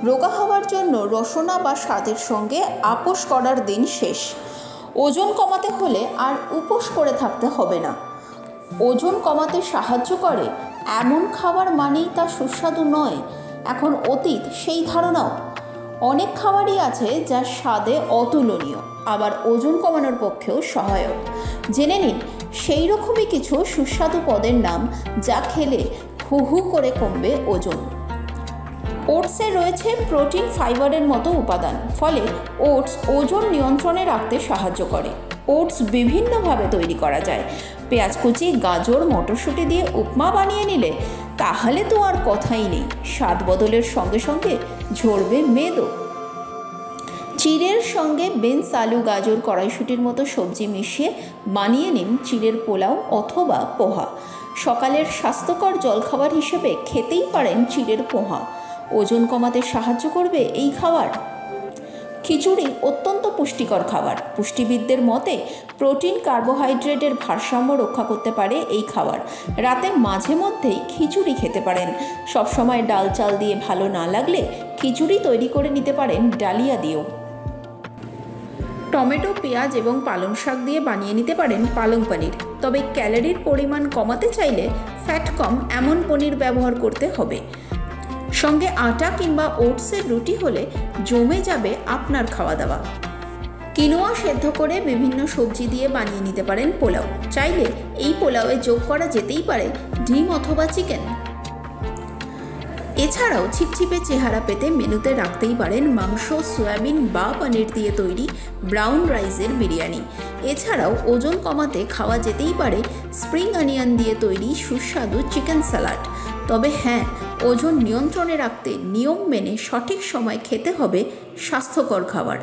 রোগা হওয়ার জন্য রসনা বা স্বাদের সঙ্গে আপোষ করার দিন শেষ। ওজন কমাতে হলে আর উপোস করে থাকতে হবে না। ওজন কমাতে সাহায্য করে এমন খাবার মানেই তা সুস্বাদু নয়, এখন অতীত সেই ধারণাও। অনেক খাবারই আছে যা স্বাদে অতুলনীয়, আবার ওজন কমানোর পক্ষেও সহায়ক। জেনে নিন সেই রকমই কিছু সুস্বাদু পদের নাম, যা খেলে হু হু করে কমবে ওজন। ওটসে রয়েছে প্রোটিন, ফাইবারের মতো উপাদান, ফলে ওটস ওজন নিয়ন্ত্রণে রাখতে সাহায্য করে। ওটস বিভিন্নভাবে তৈরি করা যায়। পেঁয়াজ কুচি, গাজর, মটরশুঁটি দিয়ে উপমা বানিয়ে নিলে তাহলে তো আর কথাই নেই, স্বাদ বদলের সঙ্গে সঙ্গে ঝরবে মেদও। চিড়ের সঙ্গে বিনস, আলু, গাজর, কড়াইশুঁটির মতো সবজি মিশিয়ে বানিয়ে নিন চিড়ের পোলাও অথবা পোহা। সকালের স্বাস্থ্যকর জলখাবার হিসেবে খেতেই পারেন চিড়ের পোহা। ওজন কমাতে সাহায্য করবে এই খাবার। খিচুড়ি অত্যন্ত পুষ্টিকর খাবার। পুষ্টিবিদদের মতে প্রোটিন, কার্বোহাইড্রেটের ভারসাম্য রক্ষা করতে পারে এই খাবার। রাতে মাঝে মধ্যেই খিচুড়ি খেতে পারেন। সবসময় ডাল চাল দিয়ে ভালো না লাগলে খিচুড়ি তৈরি করে নিতে পারেন ডালিয়া দিয়েও। টমেটো, পেঁয়াজ এবং পালং শাক দিয়ে বানিয়ে নিতে পারেন পালং পনির। তবে ক্যালোরির পরিমাণ কমাতে চাইলে ফ্যাট কম এমন পনির ব্যবহার করতে হবে। সঙ্গে আটা কিংবা ওটসের রুটি হলে জমে যাবে আপনার খাওয়া দাওয়া। কিনোয়া সেদ্ধ করে বিভিন্ন সবজি দিয়ে বানিয়ে নিতে পারেন পোলাও। চাইলে এই পোলাওয়ে যোগ করা যেতেই পারে ডিম অথবা চিকেন। এছাড়াও ছিপছিপে চেহারা পেতে মেনুতে রাখতেই পারেন মাংস, সয়াবিন বা পনির দিয়ে তৈরি ব্রাউন রাইসের বিরিয়ানি। এছাড়াও ওজন কমাতে খাওয়া যেতেই পারে স্প্রিং অনিয়ন দিয়ে তৈরি সুস্বাদু চিকেন স্যালাড। তবে হ্যাঁ, ওজন নিয়ন্ত্রণে রাখতে নিয়ম মেনে সঠিক সময় খেতে হবে স্বাস্থ্যকর খাবার।